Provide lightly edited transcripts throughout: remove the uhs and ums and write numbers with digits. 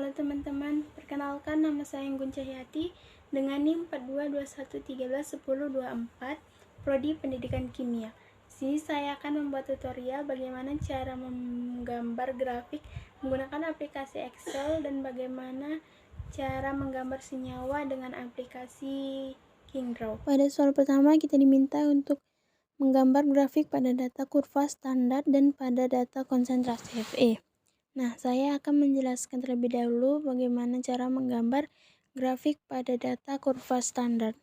Halo teman-teman, perkenalkan nama saya Anggun Cahyati dengan NIM 4221131024, Prodi Pendidikan Kimia. Di sini saya akan membuat tutorial bagaimana cara menggambar grafik menggunakan aplikasi Excel dan bagaimana cara menggambar senyawa dengan aplikasi KingDraw. Pada soal pertama kita diminta untuk menggambar grafik pada data kurva standar dan pada data konsentrasi Fe. Nah, saya akan menjelaskan terlebih dahulu bagaimana cara menggambar grafik pada data kurva standar.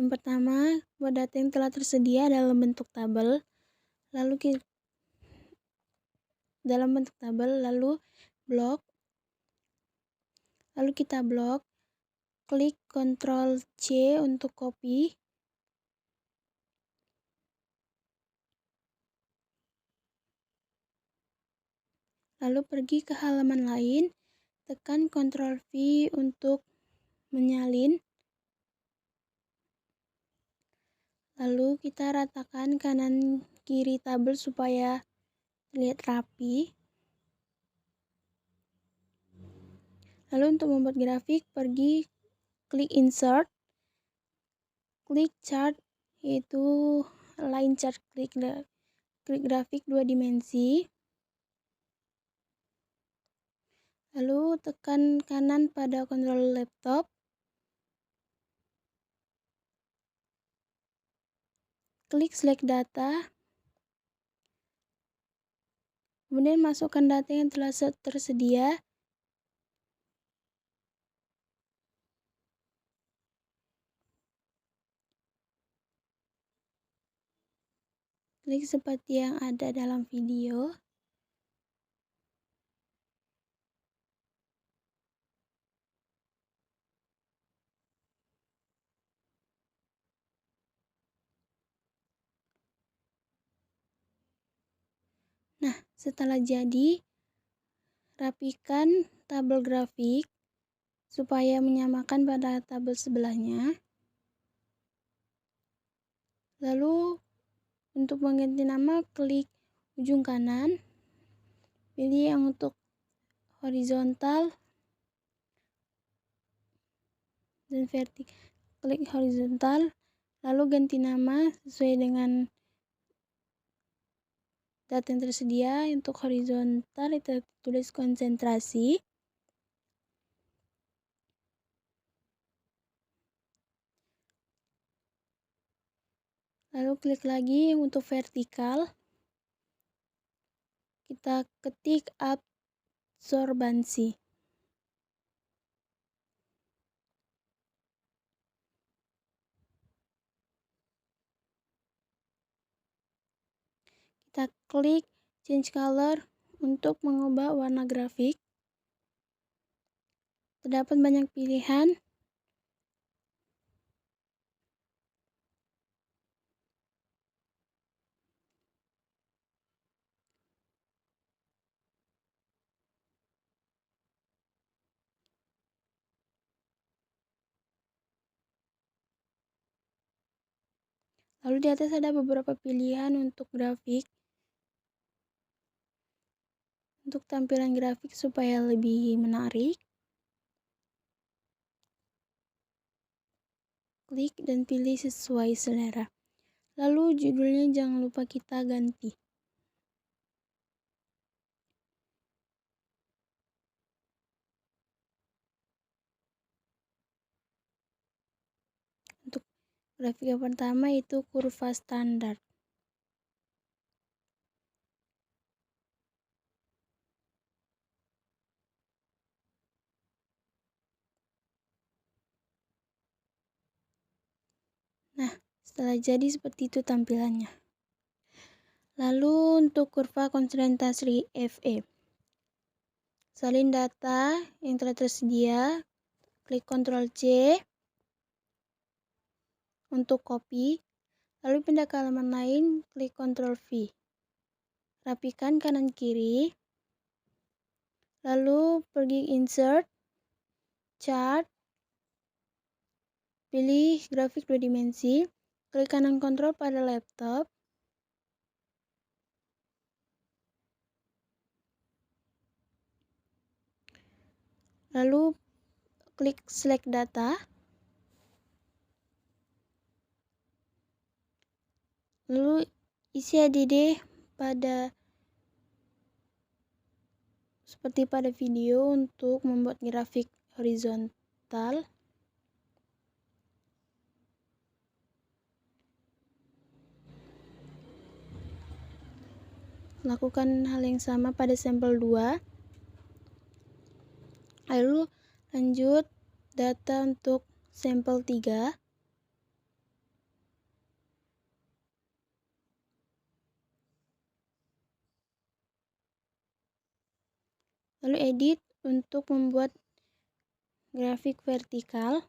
Yang pertama, buat data yang telah tersedia dalam bentuk tabel, lalu blok, lalu kita blok, klik Ctrl C untuk copy. Lalu pergi ke halaman lain, tekan Ctrl V untuk menyalin. Lalu kita ratakan kanan kiri tabel supaya terlihat rapi. Lalu untuk membuat grafik, pergi klik Insert, klik Chart, yaitu Line Chart, klik grafik 2 dimensi. Lalu tekan kanan pada kontrol laptop. Klik Select Data. Kemudian masukkan data yang telah tersedia. Klik seperti yang ada dalam video. Nah, setelah jadi, rapikan tabel grafik supaya menyamakan pada tabel sebelahnya. Lalu untuk mengganti nama, klik ujung kanan, pilih yang untuk horizontal dan vertikal, klik horizontal, lalu ganti nama sesuai dengan data yang tersedia. Untuk horizontal kita tulis konsentrasi. Lalu klik lagi untuk vertikal, kita ketik absorbansi. Kita klik change color untuk mengubah warna grafik. Terdapat banyak pilihan. Lalu di atas ada beberapa pilihan untuk grafik. Untuk tampilan grafik supaya lebih menarik, klik dan pilih sesuai selera. Lalu judulnya jangan lupa kita ganti. Untuk grafik yang pertama itu kurva standar. Nah, setelah jadi seperti itu tampilannya. Lalu untuk kurva konsentrasi Fe, salin data yang telah tersedia, klik Ctrl C untuk copy, lalu pindah ke halaman lain, klik Ctrl V. Rapikan kanan kiri, lalu pergi Insert, Chart, pilih grafik 2 dimensi, klik kanan kontrol pada laptop, lalu klik select data, lalu isi ADD seperti pada video untuk membuat grafik horizontal. Lakukan hal yang sama pada sampel 2. Lalu lanjut data untuk sampel 3. Lalu edit untuk membuat grafik vertikal.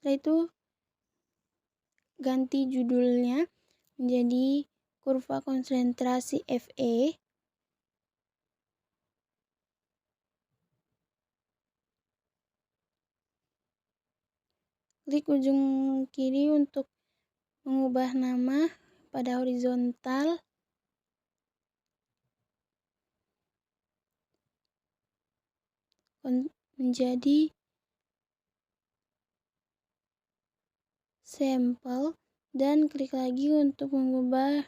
Setelah itu ganti judulnya menjadi kurva konsentrasi FE. Klik ujung kiri untuk mengubah nama pada horizontal. Menjadi sampel dan klik lagi untuk mengubah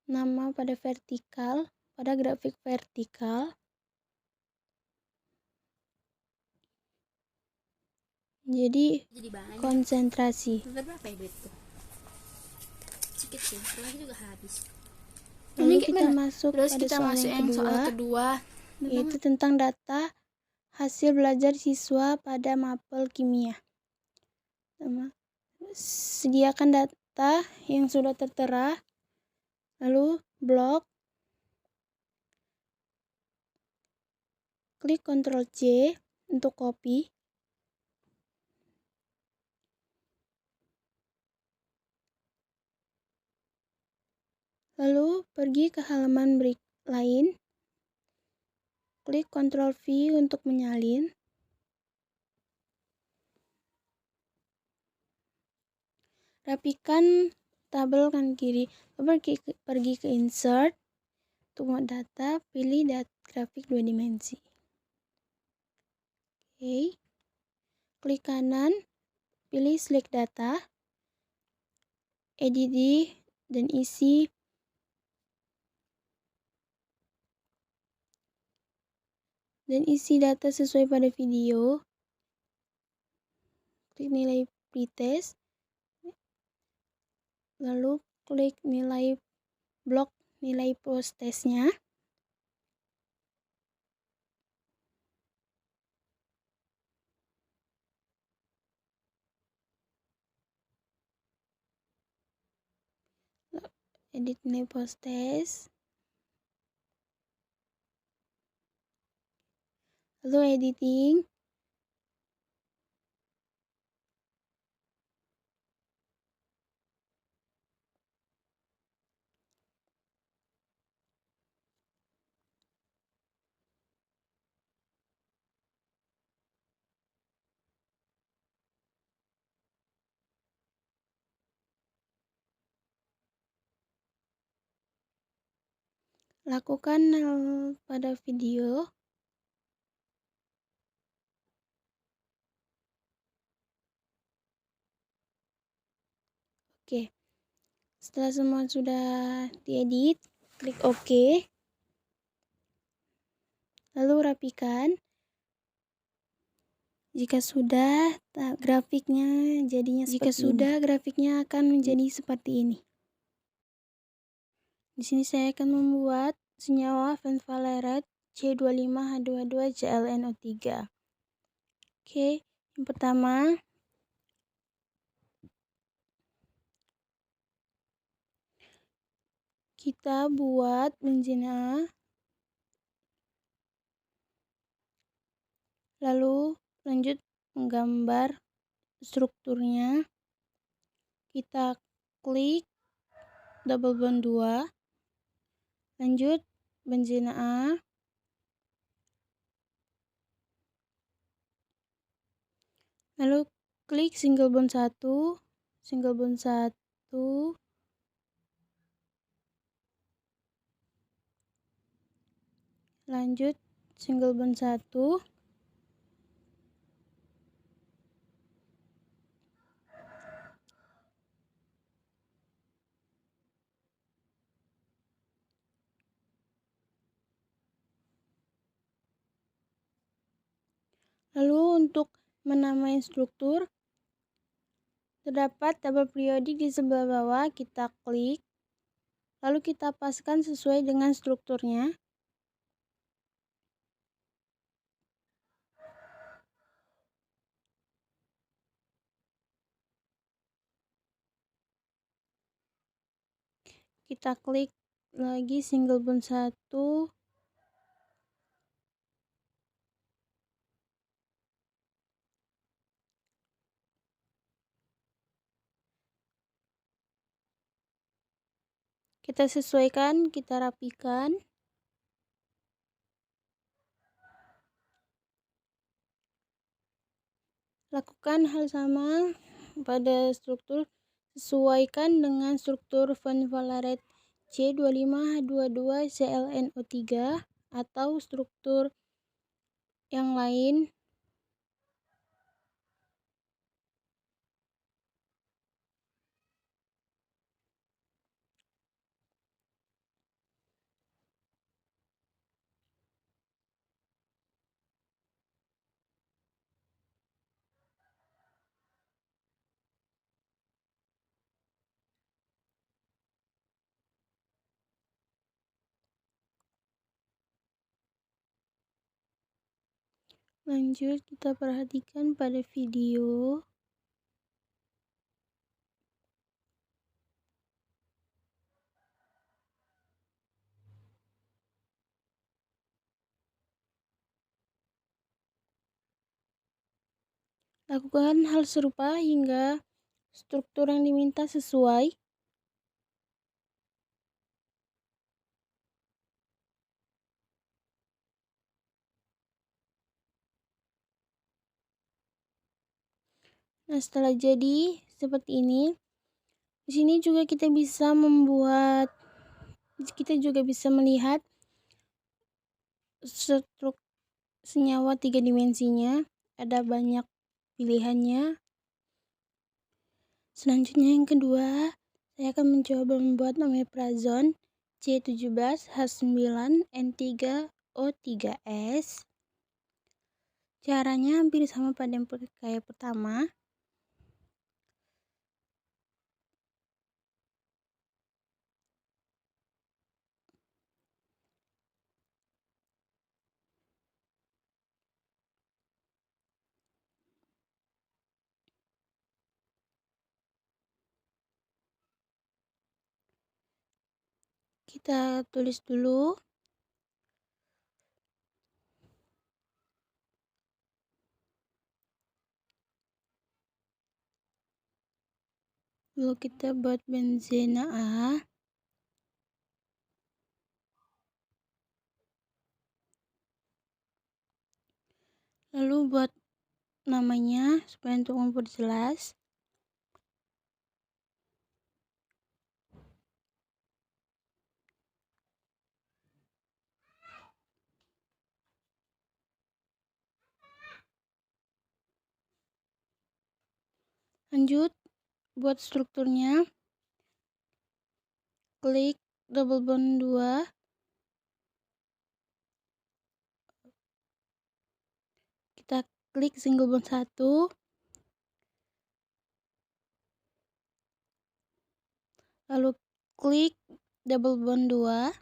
nama pada vertikal, pada grafik vertikal jadi konsentrasi. Berapa ya duit tuh? Sedikit sih, lagi juga habis. Lalu kita masuk Terus pada kita soal masuk yang kedua, yaitu tentang data hasil belajar siswa pada mapel kimia. Sediakan data yang sudah tertera, lalu blok, klik Ctrl C untuk copy, lalu pergi ke halaman lain, klik Ctrl V untuk menyalin, rapikan tabel kanan kiri, lalu pergi ke insert, untuk muat data, pilih grafik 2 dimensi. Oke. Klik kanan, pilih select data, edit dan isi data sesuai pada video. Klik nilai pretest, lalu klik nilai blok nilai post-testnya. Edit nilai post-test. Lalu editing. Lakukan hal pada video. Oke. Setelah semua sudah diedit, klik OK. Lalu rapikan. Jika sudah, grafiknya akan menjadi seperti ini. Di sini saya akan membuat senyawa fenvalerate C25H22ClNO3. Oke, yang pertama kita buat benzena, lalu lanjut menggambar strukturnya. Kita klik double bond 2, lanjut benzena A, Lalu klik single bond 1, single bond 1, lanjut single bond 1, lalu untuk menamai struktur, terdapat tabel periodik di sebelah bawah, kita klik, lalu kita paskan sesuai dengan strukturnya. Kita klik lagi single bond 1, kita sesuaikan, kita rapikan. Lakukan hal sama pada struktur, sesuaikan dengan struktur Van Valerat C25H22ClNO3 atau struktur yang lain. Lanjut, kita perhatikan pada video. Lakukan hal serupa hingga struktur yang diminta sesuai. Nah, setelah jadi seperti ini, di sini juga kita juga bisa melihat struktur senyawa 3 dimensinya. Ada banyak pilihannya. Selanjutnya yang kedua, saya akan mencoba membuat omeprazon C17H9N3O3S. Caranya hampir sama pada yang kayak pertama. Kita tulis dulu. Lalu kita buat benzena A. Lalu buat namanya supaya untuk memperjelas. Lanjut, buat strukturnya. Klik double bond 2. Kita klik single bond 1. Lalu klik double bond 2.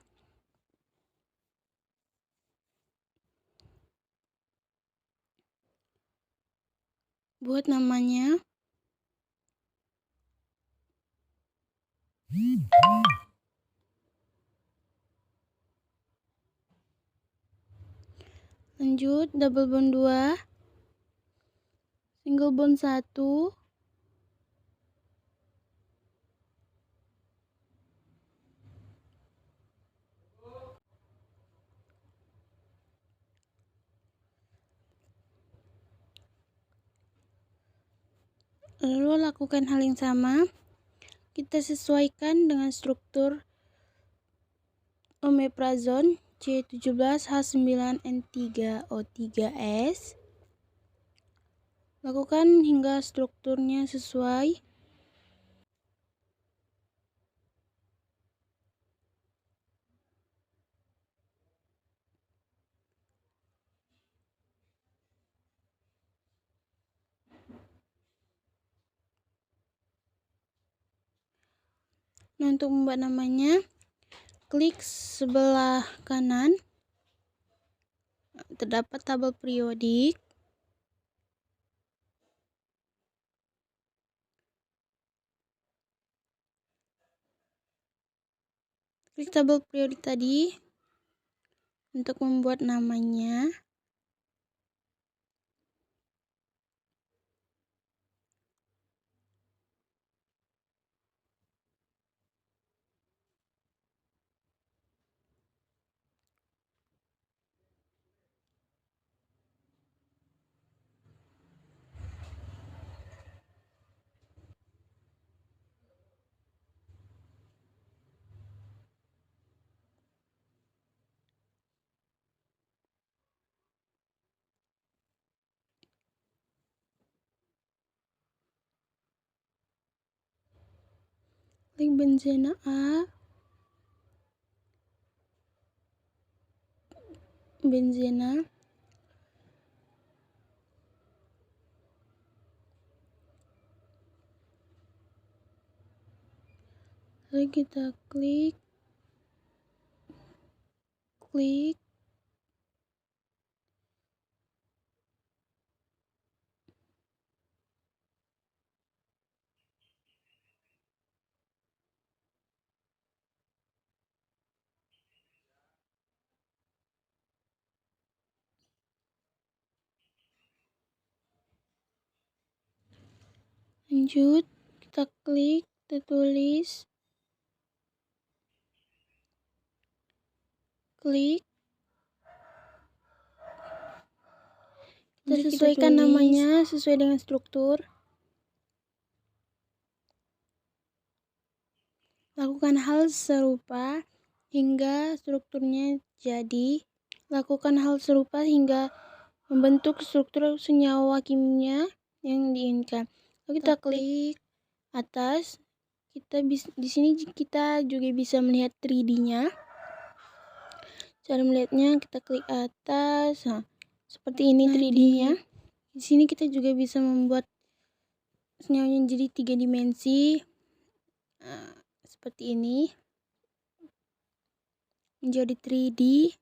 Buat namanya. Lanjut, double bond 2. Single bond 1. Lalu lakukan hal yang sama. Kita sesuaikan dengan struktur omeprazon C17H9N3O3S. Lakukan hingga strukturnya sesuai. Nah, untuk membuat namanya, klik sebelah kanan, terdapat tabel periodik. Klik tabel periodik tadi untuk membuat namanya. Klik benzena A, benzena, lalu kita klik lanjut, kita klik, kita tulis, klik, kita sesuaikan namanya sesuai dengan struktur. Lakukan hal serupa hingga strukturnya jadi. Lakukan hal serupa hingga membentuk struktur senyawa kimia yang diinginkan. Lalu kita klik atas. Di sini kita juga bisa melihat 3D-nya. Cara melihatnya, kita klik atas. Nah, seperti ini 3D-nya. Di sini kita juga bisa membuat senyawanya jadi 3 dimensi. Seperti ini. Menjadi 3D.